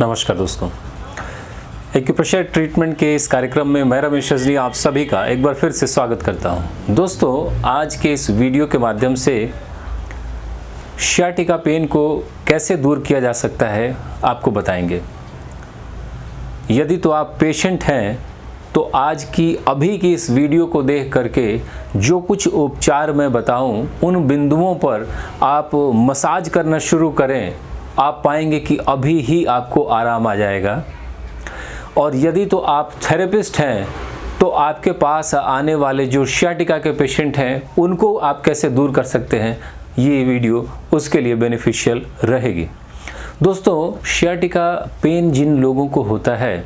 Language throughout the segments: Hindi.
नमस्कार दोस्तों, एक्यूप्रेशर ट्रीटमेंट के इस कार्यक्रम में मैं रमेश रजनी आप सभी का एक बार फिर से स्वागत करता हूं। दोस्तों, आज के इस वीडियो के माध्यम से सियाटिका पेन को कैसे दूर किया जा सकता है आपको बताएंगे। यदि तो आप पेशेंट हैं तो आज की अभी की इस वीडियो को देख करके जो कुछ उपचार मैं बताऊं उन बिंदुओं पर आप मसाज करना शुरू करें, आप पाएंगे कि अभी ही आपको आराम आ जाएगा। और यदि तो आप थेरेपिस्ट हैं तो आपके पास आने वाले जो सियाटिका के पेशेंट हैं उनको आप कैसे दूर कर सकते हैं, ये वीडियो उसके लिए बेनिफिशियल रहेगी। दोस्तों, सियाटिका पेन जिन लोगों को होता है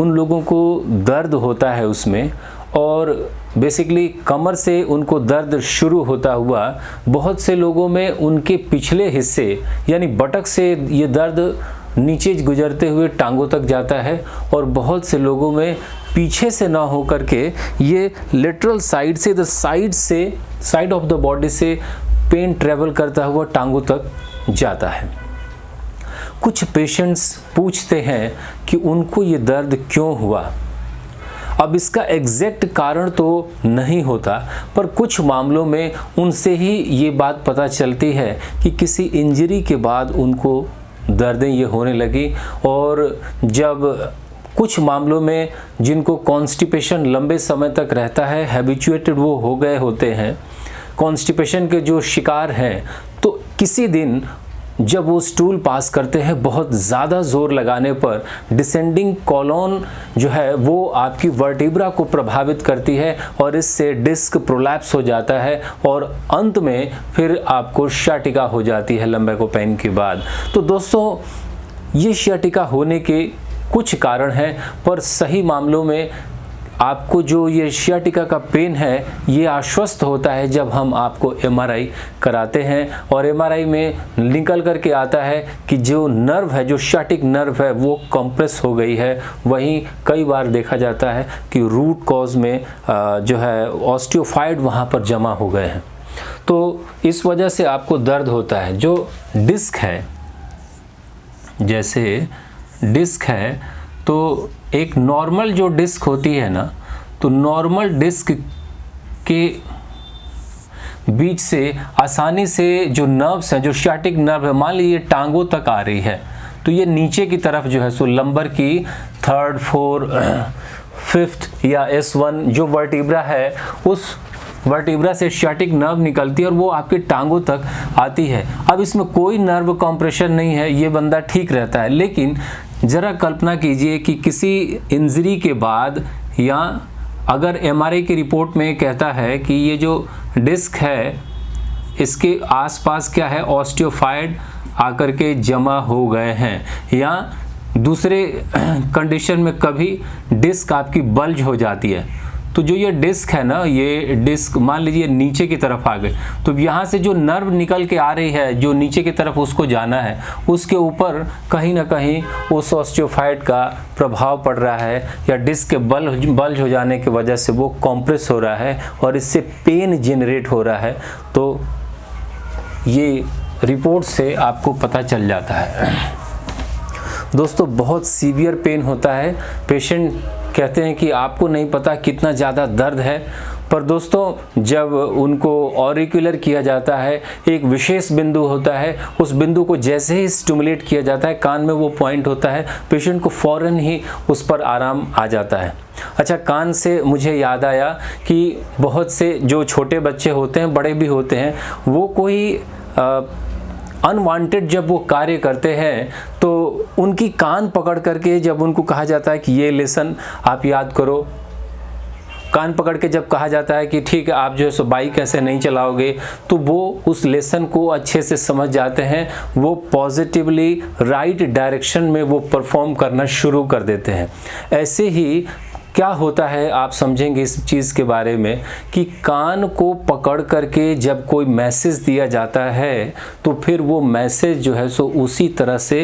उन लोगों को दर्द होता है उसमें, और बेसिकली कमर से उनको दर्द शुरू होता हुआ बहुत से लोगों में उनके पिछले हिस्से यानी बटक से ये दर्द नीचे गुजरते हुए टांगों तक जाता है, और बहुत से लोगों में पीछे से ना हो करके ये लेटरल साइड से साइड ऑफ द बॉडी से पेन ट्रेवल करता हुआ टांगों तक जाता है। कुछ पेशेंट्स पूछते हैं कि उनको ये दर्द क्यों हुआ। अब इसका एग्जैक्ट कारण तो नहीं होता, पर कुछ मामलों में उनसे ही ये बात पता चलती है कि किसी इंजरी के बाद उनको दर्दें ये होने लगी। और जब कुछ मामलों में जिनको कॉन्स्टिपेशन लंबे समय तक रहता है, हैबिचुएटेड वो हो गए होते हैं, कॉन्स्टिपेशन के जो शिकार हैं, तो किसी दिन जब वो स्टूल पास करते हैं बहुत ज़्यादा ज़ोर लगाने पर डिसेंडिंग कॉलोन जो है वो आपकी वर्टिब्रा को प्रभावित करती है और इससे डिस्क प्रोलैप्स हो जाता है और अंत में फिर आपको सियाटिका हो जाती है लंबैको पेन के बाद। तो दोस्तों, ये सियाटिका होने के कुछ कारण हैं, पर सही मामलों में आपको जो ये सियाटिका का पेन है ये आश्वस्त होता है जब हम आपको एमआरआई कराते हैं, और एमआरआई में निकल करके आता है कि जो नर्व है, जो सियाटिक नर्व है वो कंप्रेस हो गई है। वहीं कई बार देखा जाता है कि रूट कॉज में जो है ऑस्टियोफाइड वहाँ पर जमा हो गए हैं, तो इस वजह से आपको दर्द होता है। जो डिस्क है, जैसे डिस्क है तो एक नॉर्मल जो डिस्क होती है ना, तो नॉर्मल डिस्क के बीच से आसानी से जो नर्व्स हैं, जो सियाटिक नर्व है, मान लीजिए टांगों तक आ रही है, तो ये नीचे की तरफ जो है सो लंबर की 3rd, 4th, 5th या S1 जो वर्टिब्रा है, उस वर्टिब्रा से सियाटिक नर्व निकलती है और वो आपकी टांगों तक आती है। अब इसमें कोई नर्व कॉम्प्रेशन नहीं है, ये बंदा ठीक रहता है। लेकिन ज़रा कल्पना कीजिए कि किसी इंजरी के बाद, या अगर एमआरआई की रिपोर्ट में कहता है कि ये जो डिस्क है इसके आसपास क्या है, ऑस्टियोफाइड आकर के जमा हो गए हैं, या दूसरे कंडीशन में कभी डिस्क आपकी बल्ज हो जाती है, तो जो ये डिस्क है ना, ये डिस्क मान लीजिए नीचे की तरफ आ गए, तो यहाँ से जो नर्व निकल के आ रही है जो नीचे की तरफ उसको जाना है, उसके ऊपर कहीं ना कहीं उस ऑस्टियोफाइड का प्रभाव पड़ रहा है, या डिस्क के बल्ज हो जाने की वजह से वो कॉम्प्रेस हो रहा है और इससे पेन जनरेट हो रहा है। तो ये रिपोर्ट से आपको पता चल जाता है। दोस्तों, बहुत सीवियर पेन होता है। पेशेंट कहते हैं कि आपको नहीं पता कितना ज़्यादा दर्द है, पर दोस्तों जब उनको ऑरिकुलर किया जाता है, एक विशेष बिंदु होता है, उस बिंदु को जैसे ही स्टिमुलेट किया जाता है, कान में वो पॉइंट होता है, पेशेंट को फ़ौरन ही उस पर आराम आ जाता है। अच्छा, कान से मुझे याद आया कि बहुत से जो छोटे बच्चे होते हैं, बड़े भी होते हैं, वो कोई अनवांटेड जब वो कार्य करते हैं तो उनकी कान पकड़ करके जब उनको कहा जाता है कि ये लेसन आप याद करो, कान पकड़ के जब कहा जाता है कि ठीक है आप जो है सो बाइक ऐसे नहीं चलाओगे, तो वो उस लेसन को अच्छे से समझ जाते हैं, वो पॉजिटिवली राइट डायरेक्शन में वो परफॉर्म करना शुरू कर देते हैं। ऐसे ही क्या होता है आप समझेंगे इस चीज़ के बारे में कि कान को पकड़ करके जब कोई मैसेज दिया जाता है तो फिर वो मैसेज जो है सो उसी तरह से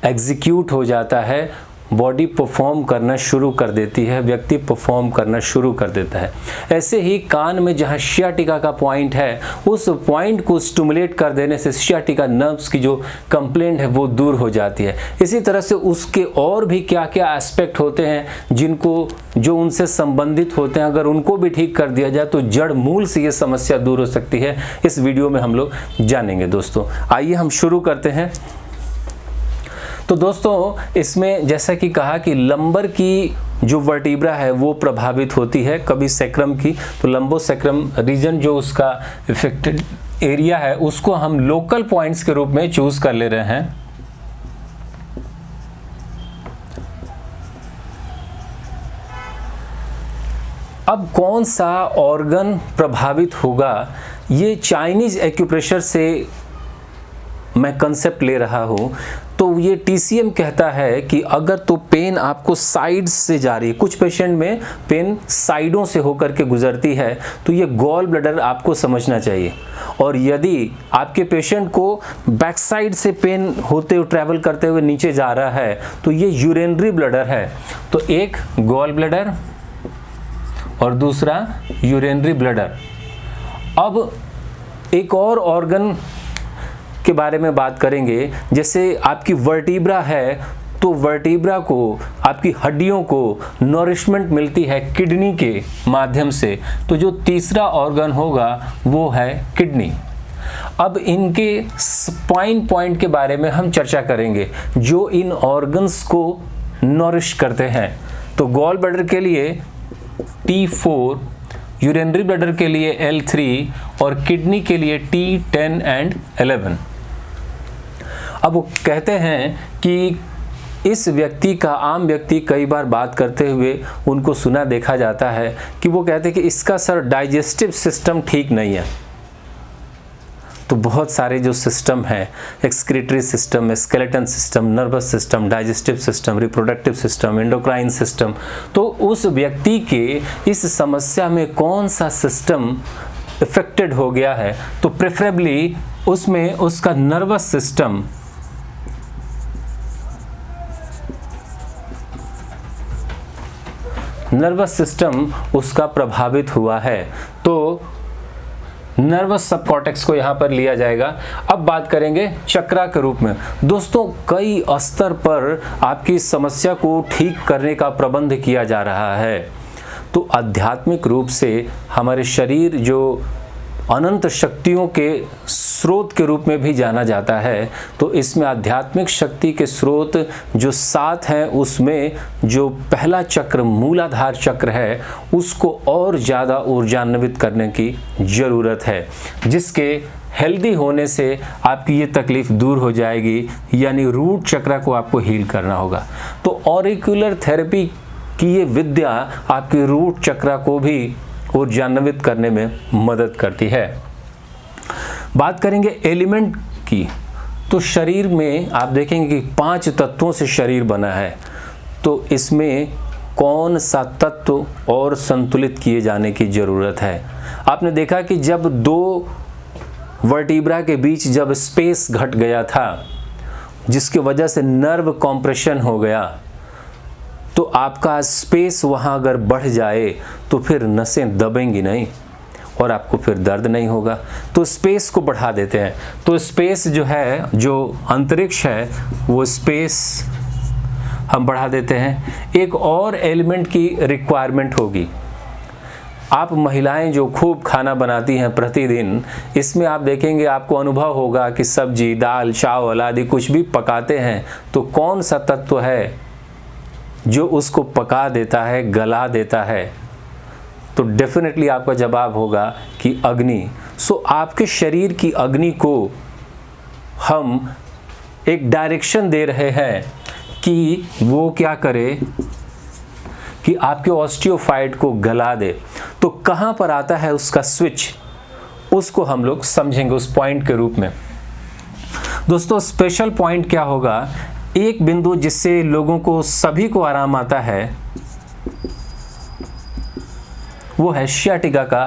एग्जीक्यूट हो जाता है, बॉडी परफॉर्म करना शुरू कर देती है, व्यक्ति परफॉर्म करना शुरू कर देता है। ऐसे ही कान में जहाँ सियाटिका का पॉइंट है, उस पॉइंट को स्टिमुलेट कर देने से सियाटिका नर्व्स की जो कंप्लेंट है वो दूर हो जाती है। इसी तरह से उसके और भी क्या क्या एस्पेक्ट होते हैं जो उनसे संबंधित होते हैं, अगर उनको भी ठीक कर दिया जाए तो जड़ मूल से ये समस्या दूर हो सकती है। इस वीडियो में हम लोग जानेंगे दोस्तों। आइए हम शुरू करते हैं। तो दोस्तों इसमें जैसा कि कहा कि लंबर की जो वर्टिब्रा है वो प्रभावित होती है, कभी सैक्रम की। तो लंबोसैक्रम रीजन जो उसका इफेक्टेड एरिया है उसको हम लोकल पॉइंट्स के रूप में चूज कर ले रहे हैं। अब कौन सा ऑर्गन प्रभावित होगा, ये चाइनीज एक्यूप्रेशर से मैं कंसेप्ट ले रहा हूं। तो ये टीसीएम कहता है कि अगर तो पेन आपको साइड से जा रही है, कुछ पेशेंट में पेन साइडों से होकर के गुजरती है, तो ये गॉल ब्लैडर आपको समझना चाहिए। और यदि आपके पेशेंट को बैक साइड से पेन होते हुए ट्रैवल करते हुए नीचे जा रहा है तो ये यूरिनरी ब्लैडर है। तो एक गॉल ब्लैडर और दूसरा यूरिनरी ब्लैडर। अब एक और ऑर्गन के बारे में बात करेंगे, जैसे आपकी वर्टिब्रा है तो वर्टिब्रा को, आपकी हड्डियों को नरिशमेंट मिलती है किडनी के माध्यम से। तो जो तीसरा ऑर्गन होगा वो है किडनी। अब इनके स्पाइन पॉइंट के बारे में हम चर्चा करेंगे जो इन ऑर्गन्स को नरिश करते हैं। तो गॉल ब्लैडर के लिए T4, यूरिनरी ब्लैडर के लिए L3 और किडनी के लिए T10 एंड 11। अब वो कहते हैं कि इस व्यक्ति का, आम व्यक्ति कई बार बात करते हुए उनको सुना देखा जाता है कि वो कहते हैं कि इसका सर डाइजेस्टिव सिस्टम ठीक नहीं है। तो बहुत सारे जो सिस्टम हैं, excretory system, skeleton system, nervous system, digestive system, reproductive system, endocrine system, तो उस व्यक्ति के इस समस्या में कौन सा सिस्टम इफेक्टेड हो गया है, तो प्रेफरेबली उसमें उसका नर्वस सिस्टम उसका प्रभावित हुआ है। तो नर्वस सबकॉर्टेक्स को यहाँ पर लिया जाएगा। अब बात करेंगे चक्रा के रूप में। दोस्तों कई स्तर पर आपकी समस्या को ठीक करने का प्रबंध किया जा रहा है। तो आध्यात्मिक रूप से हमारे शरीर जो अनंत शक्तियों के स्रोत के रूप में भी जाना जाता है, तो इसमें आध्यात्मिक शक्ति के स्रोत जो 7 हैं उसमें जो पहला चक्र मूलाधार चक्र है उसको और ज़्यादा ऊर्जान्वित करने की ज़रूरत है, जिसके हेल्दी होने से आपकी ये तकलीफ दूर हो जाएगी, यानी रूट चक्र को आपको हील करना होगा। तो ऑरिकुलर थेरेपी की ये विद्या आपकी रूट चक्र को भी ऊर्जान्वित करने में मदद करती है। बात करेंगे एलिमेंट की। तो शरीर में आप देखेंगे कि 5 तत्वों से शरीर बना है। तो इसमें कौन सा तत्व और संतुलित किए जाने की ज़रूरत है। आपने देखा कि जब 2 वर्टिब्रा के बीच जब स्पेस घट गया था, जिसकी वजह से नर्व कॉम्प्रेशन हो गया, तो आपका स्पेस वहाँ अगर बढ़ जाए तो फिर नसें दबेंगी नहीं और आपको फिर दर्द नहीं होगा। तो स्पेस को बढ़ा देते हैं। तो स्पेस जो है, जो अंतरिक्ष है, वो स्पेस हम बढ़ा देते हैं। एक और एलिमेंट की रिक्वायरमेंट होगी। आप महिलाएं जो खूब खाना बनाती हैं प्रतिदिन, इसमें आप देखेंगे, आपको अनुभव होगा कि सब्जी, दाल, चावल आदि कुछ भी पकाते हैं तो कौन सा तत्व है जो उसको पका देता है, गला देता है। तो डेफिनेटली आपका जवाब होगा कि अग्नि। सो आपके शरीर की अग्नि को हम एक डायरेक्शन दे रहे हैं कि वो क्या करे कि आपके ऑस्टियोफाइट को गला दे। तो कहाँ पर आता है उसका स्विच, उसको हम लोग समझेंगे उस पॉइंट के रूप में। दोस्तों स्पेशल पॉइंट क्या होगा, एक बिंदु जिससे लोगों को, सभी को आराम आता है, वो है सियाटिका का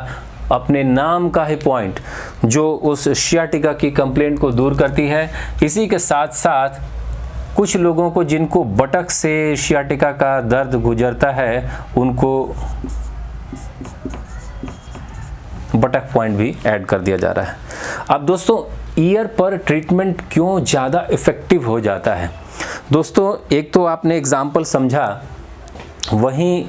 अपने नाम का ही पॉइंट, जो उस सियाटिका की कंप्लेंट को दूर करती है। इसी के साथ साथ कुछ लोगों को जिनको बटक से सियाटिका का दर्द गुजरता है उनको बटक पॉइंट भी ऐड कर दिया जा रहा है। अब दोस्तों ईयर पर ट्रीटमेंट क्यों ज़्यादा इफ़ेक्टिव हो जाता है? दोस्तों एक तो आपने एग्जाम्पल समझा, वहीं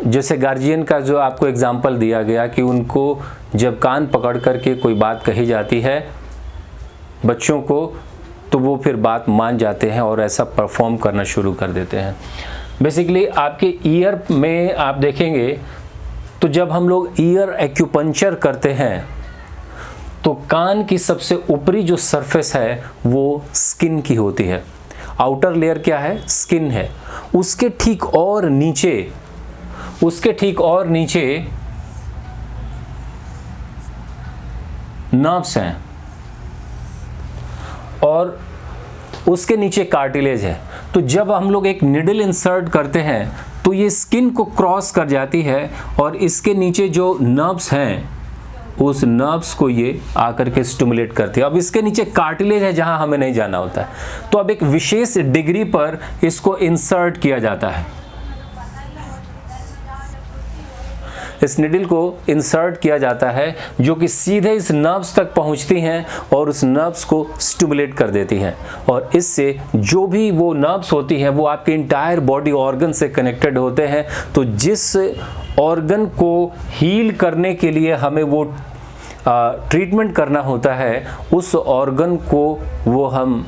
जैसे गार्जियन का जो आपको एग्जाम्पल दिया गया कि उनको जब कान पकड़ करके कोई बात कही जाती है बच्चों को, तो वो फिर बात मान जाते हैं और ऐसा परफॉर्म करना शुरू कर देते हैं। बेसिकली आपके ईयर में आप देखेंगे तो जब हम लोग ईयर एक्यूपंक्चर करते हैं तो कान की सबसे ऊपरी जो सरफेस है वो स्किन की होती है। आउटर लेयर क्या है? स्किन है। उसके ठीक और नीचे नर्व्स हैं और उसके नीचे कार्टिलेज है। तो जब हम लोग एक निडल इंसर्ट करते हैं तो ये स्किन को क्रॉस कर जाती है और इसके नीचे जो नर्व्स हैं उस नर्व्स को ये आकर के स्टिमुलेट करती है। अब इसके नीचे कार्टिलेज है जहां हमें नहीं जाना होता है, तो अब एक विशेष डिग्री पर इसको इंसर्ट किया जाता है। इस निडल को इंसर्ट किया जाता है जो कि सीधे इस नर्व्स तक पहुंचती हैं और उस नर्व्स को स्टिमुलेट कर देती हैं, और इससे जो भी वो नर्व्स होती हैं वो आपके इंटायर बॉडी ऑर्गन से कनेक्टेड होते हैं। तो जिस ऑर्गन को हील करने के लिए हमें वो ट्रीटमेंट करना होता है उस ऑर्गन को वो हम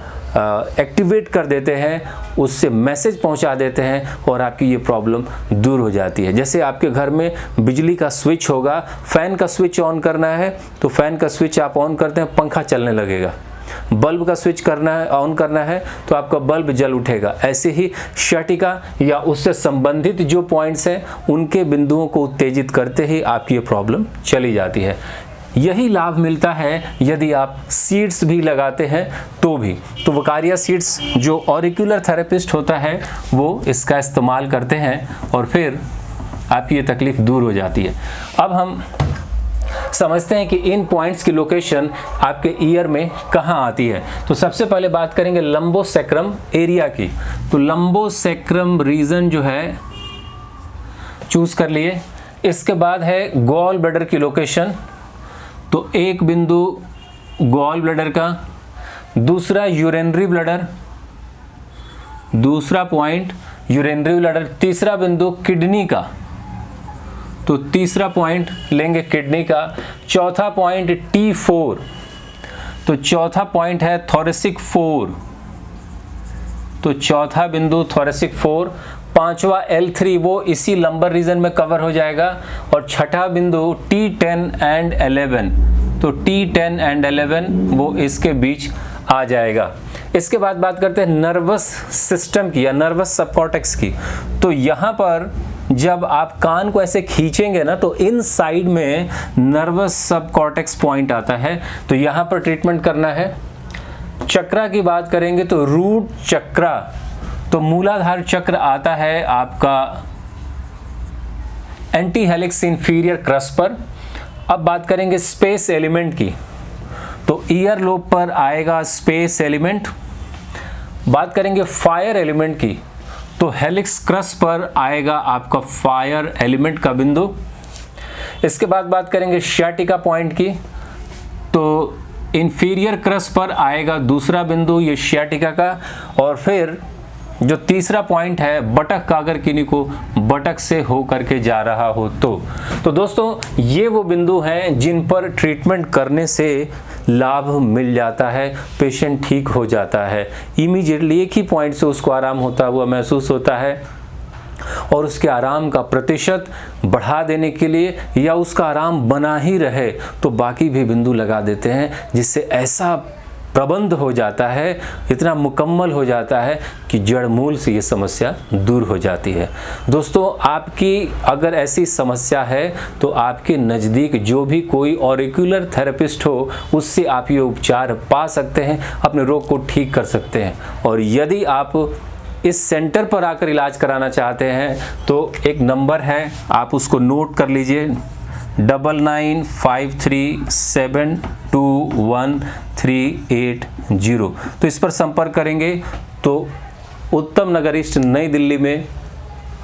एक्टिवेट कर देते हैं, उससे मैसेज पहुंचा देते हैं और आपकी ये प्रॉब्लम दूर हो जाती है। जैसे आपके घर में बिजली का स्विच होगा, फैन का स्विच ऑन करना है तो फैन का स्विच आप ऑन करते हैं, पंखा चलने लगेगा। बल्ब का स्विच करना है, ऑन करना है तो आपका बल्ब जल उठेगा। ऐसे ही सियाटिका या उससे संबंधित जो पॉइंट्स हैं उनके बिंदुओं को उत्तेजित करते ही आपकी ये प्रॉब्लम चली जाती है। यही लाभ मिलता है यदि आप सीड्स भी लगाते हैं तो भी। तो वकारिया सीड्स जो ऑरिकुलर थेरेपिस्ट होता है वो इसका इस्तेमाल करते हैं और फिर आपकी ये तकलीफ दूर हो जाती है। अब हम समझते हैं कि इन पॉइंट्स की लोकेशन आपके ईयर में कहाँ आती है। तो सबसे पहले बात करेंगे लंबोसेक्रम एरिया की। तो लंबोसेक्रम रीजन जो है चूज कर लिए। इसके बाद है गॉल ब्लैडर की लोकेशन। तो एक बिंदु गॉल ब्लैडर का, दूसरा यूरिनरी ब्लैडर, दूसरा पॉइंट यूरिनरी ब्लैडर, तीसरा बिंदु किडनी का, तो तीसरा पॉइंट लेंगे किडनी का, चौथा पॉइंट T4, तो चौथा पॉइंट है थोरेसिक 4, तो चौथा बिंदु थोरेसिक 4, पांचवा L3 वो इसी लंबर रीजन में कवर हो जाएगा, और छठा बिंदु T10 एंड 11, तो T10 एंड 11 वो इसके बीच आ जाएगा। इसके बाद बात करते हैं नर्वस सिस्टम की या नर्वस सबकॉर्टेक्स की। तो यहाँ पर जब आप कान को ऐसे खींचेंगे ना तो इन साइड में नर्वस सबकॉर्टेक्स पॉइंट आता है, तो यहाँ पर ट्रीटमेंट करना है। चक्रा की बात करेंगे तो रूट चक्रा, तो मूलाधार चक्र आता है आपका एंटी हेलिक्स इंफीरियर क्रस्ट पर। अब बात करेंगे स्पेस एलिमेंट की, तो ईयर लोब पर आएगा स्पेस एलिमेंट। बात करेंगे फायर एलिमेंट की, तो हेलिक्स क्रस्ट पर आएगा आपका फायर एलिमेंट का बिंदु। इसके बाद बात करेंगे सियाटिका पॉइंट की, तो इंफीरियर क्रस्ट पर आएगा दूसरा बिंदु ये सियाटिका का, और फिर जो तीसरा पॉइंट है बटक का, अगर किन्हीं को बटक से हो करके जा रहा हो तो दोस्तों ये वो बिंदु हैं जिन पर ट्रीटमेंट करने से लाभ मिल जाता है, पेशेंट ठीक हो जाता है इमीडिएटली। एक ही पॉइंट से उसको आराम होता हुआ महसूस होता है, और उसके आराम का प्रतिशत बढ़ा देने के लिए या उसका आराम बना ही रहे तो बाकी भी बिंदु लगा देते हैं, जिससे ऐसा प्रबंध हो जाता है, इतना मुकम्मल हो जाता है कि जड़ मूल से ये समस्या दूर हो जाती है। दोस्तों आपकी अगर ऐसी समस्या है तो आपके नज़दीक जो भी कोई ऑरिकुलर थेरेपिस्ट हो उससे आप ये उपचार पा सकते हैं, अपने रोग को ठीक कर सकते हैं। और यदि आप इस सेंटर पर आकर इलाज कराना चाहते हैं तो एक नंबर है, आप उसको नोट कर लीजिए, 9953721380। तो इस पर संपर्क करेंगे तो उत्तम नगर ईस्ट नई दिल्ली में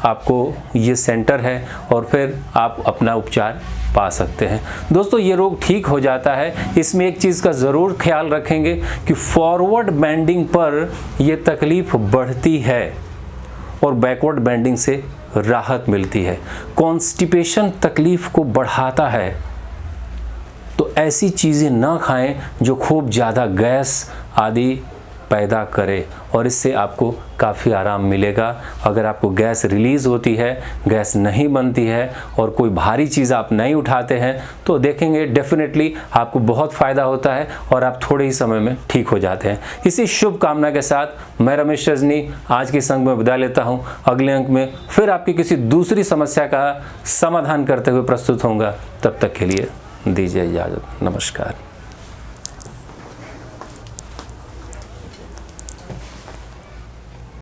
आपको ये सेंटर है और फिर आप अपना उपचार पा सकते हैं। दोस्तों ये रोग ठीक हो जाता है। इसमें एक चीज़ का ज़रूर ख्याल रखेंगे कि फॉरवर्ड बेंडिंग पर ये तकलीफ़ बढ़ती है और बैकवर्ड बेंडिंग से राहत मिलती है। कॉन्स्टिपेशन तकलीफ़ को बढ़ाता है, तो ऐसी चीज़ें ना खाएं जो खूब ज़्यादा गैस आदि पैदा करे, और इससे आपको काफ़ी आराम मिलेगा। अगर आपको गैस रिलीज़ होती है, गैस नहीं बनती है और कोई भारी चीज़ आप नहीं उठाते हैं, तो देखेंगे डेफिनेटली आपको बहुत फ़ायदा होता है और आप थोड़े ही समय में ठीक हो जाते हैं। इसी शुभ कामना के साथ मैं रमेश रजनी आज के इस अंक में विदा लेता हूं। अगले अंक में फिर आपकी किसी दूसरी समस्या का समाधान करते हुए प्रस्तुत होऊंगा। तब तक के लिए दीजिए इजाज़त। नमस्कार।